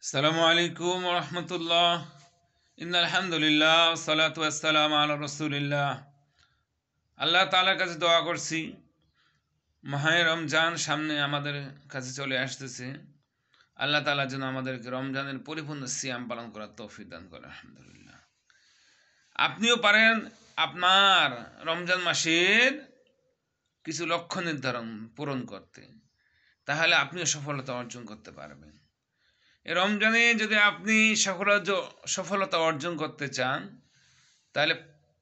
আসসালামু আলাইকুম ওয়া রাহমাতুল্লাহ। ইন্নাল হামদুলিল্লাহ সালাতু ওয়াসসালামু আলা রাসূলিল্লাহ। আল্লাহ তাআলার কাছে দোয়া করছি, মাহে রমজান সামনে আমাদের কাছে চলে আসতেছে। আল্লাহ তাআলা যেন আমাদেরকে রমজানের পরিপূর্ণ সিয়াম পালন করার তৌফিক দান করে। আলহামদুলিল্লাহ। আপনিও পারেন আপনার রমজান মাসের কিছু লক্ষ্য নির্ধারণ পূরণ করতে, তাহলে আপনিও সফলতা অর্জন করতে পারবেন। এই রমজানে যদি আপনি সফলতা অর্জন করতে চান, তাহলে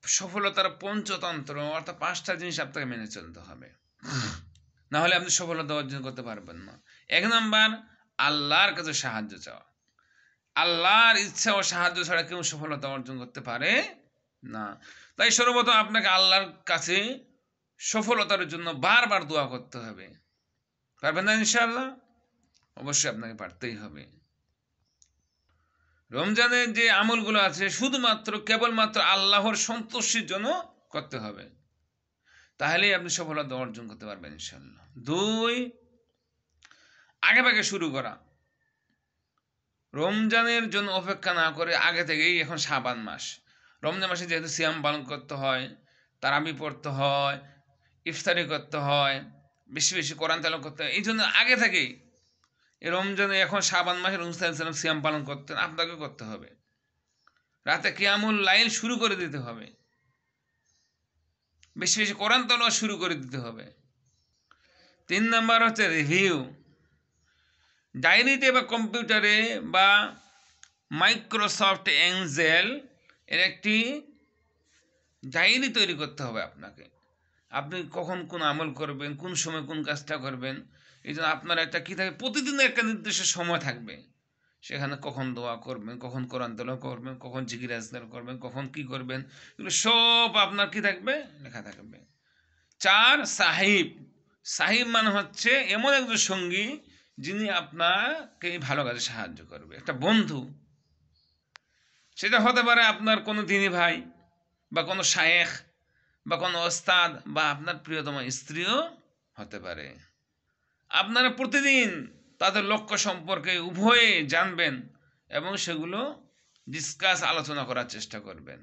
সফলতার পঞ্চতন্ত্র অর্থাৎ 5টা জিনিস আপনাকে মেনে চলতে হবে, না হলে আপনি সফলতা অর্জন করতে পারবেন না। 1 নাম্বার, আল্লাহর কাছে সাহায্য চাওয়া। আল্লাহর ইচ্ছা ও সাহায্য ছাড়া কেউ সফলতা অর্জন করতে পারে না। তাই সর্বপ্রথম আপনাকে আল্লাহর কাছে সফলতার জন্য বারবার দোয়া করতে হবে। পারবেন না ইনশাআল্লাহ? অবশ্যই আপনাকে পারতেই হবে। রমজানের যে আমলগুলো আছে শুধুমাত্র কেবলমাত্র আল্লাহর সন্তুষ্টির জন্য করতে হবে, তাহলেই আপনি সফলতা অর্জন করতে পারবেন ইনশাআল্লাহ। 2, আগে শুরু করা। রমজানের জন্য অপেক্ষা না করে আগে থেকেই, এখন শাবান মাস, রমজান মাসে যেহেতু সিয়াম পালন করতে হয়, তারাবি পড়তে হয়, ইফতারি করতে হয়, বেশি বেশি কোরআন তেলাওয়াত করতে হয়, এই জন্য আগে থেকেই এই রমজানে, এখন শাবান মাসে রমজান সিয়াম পালন করতেন, আপনাকে করতে হবে। রাতে কিয়ামুল লাইল শুরু করে দিতে হবে, বেশি বেশি কোরআন তেলাওয়াত শুরু করে দিতে হবে। 3 নাম্বার হচ্ছে রিভিউ। ডায়েরিতে বা কম্পিউটারে বা মাইক্রোসফট এক্সেল এর একটি ডায়েরি তৈরি করতে হবে আপনাকে। আপনি কখন কোন আমল করবেন, কোন সময় কোন কাজটা করবেন, এই জন্য আপনার একটা কী থাকবে, প্রতিদিনের একটা নির্দিষ্ট সময় থাকবে। সেখানে কখন দোয়া করবেন, কখন কোরআন তেলাওয়াত করবেন, কখন জিকির আজকার করবেন, কখন কি করবেন, এগুলো সব আপনার কি থাকবে, লেখা থাকবে। 4, সাহিব। সাহিব মানে হচ্ছে এমন একজন সঙ্গী যিনি আপনাকে এই ভালো কাজে সাহায্য করবে, একটা বন্ধু। সেটা হতে পারে আপনার কোনো দিনী ভাই, বা কোনো শায়েখ, বা কোনো ওস্তাদ, বা আপনার প্রিয়তম স্ত্রীও হতে পারে। আপনারা প্রতিদিন তাদের লক্ষ্য সম্পর্কে উভয়ে জানবেন এবং সেগুলো আলোচনা করার চেষ্টা করবেন।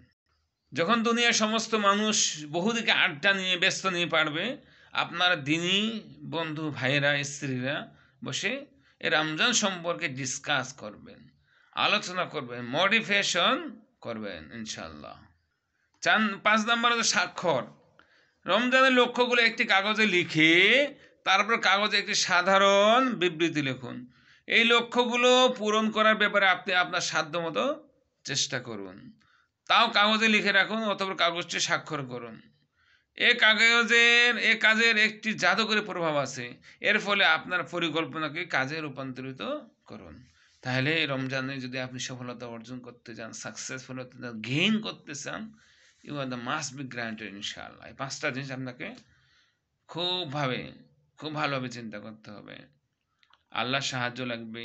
যখন দুনিয়ার সমস্ত মানুষ বহুদিকে আড্ডা নিয়ে ব্যস্ত নিয়ে পারবে, আপনার দিনী বন্ধু ভাইয়েরা, স্ত্রীরা বসে এ রমজান সম্পর্কে ডিসকাস করবেন, আলোচনা করবেন, মডিফিকেশন করবেন ইনশাল্লাহ। 5 নম্বর হচ্ছে স্বাক্ষর। রমজানের লক্ষ্যগুলো একটি কাগজে লিখে তারপর কাগজে একটি সাধারণ বিবৃতি লিখুন। এই লক্ষ্যগুলো পূরণ করার ব্যাপারে আপনি আপনার সাধ্যমতো চেষ্টা করুন। তাও কাগজে লিখে রাখুন অথবা কাগজটি স্বাক্ষর করুন। এ কাজের একটি জাদুকরী প্রভাব আছে। এর ফলে আপনার পরিকল্পনাকে কাজে রূপান্তরিত করুন। তাহলে রমজানে যদি আপনি সফলতা অর্জন করতে চান, সাকসেসফুল হতে চান, গেইন করতে চান, you are the must be granted ইনশাআল্লাহ। এই 5টা জিনিস আপনাকে খুব ভালোভাবে চিন্তা করতে হবে। আল্লাহর সাহায্য লাগবে,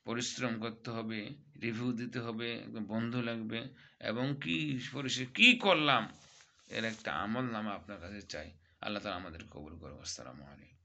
পরিশ্রম করতে হবে, রিভিউ দিতে হবে, একদম বন্ধু লাগবে, এবং কি করলাম এর একটা আমলনামা আপনার কাছে চাই। আল্লাহ তাআলা আমাদের কবুল করুন। আসসালামু আলাইকুম।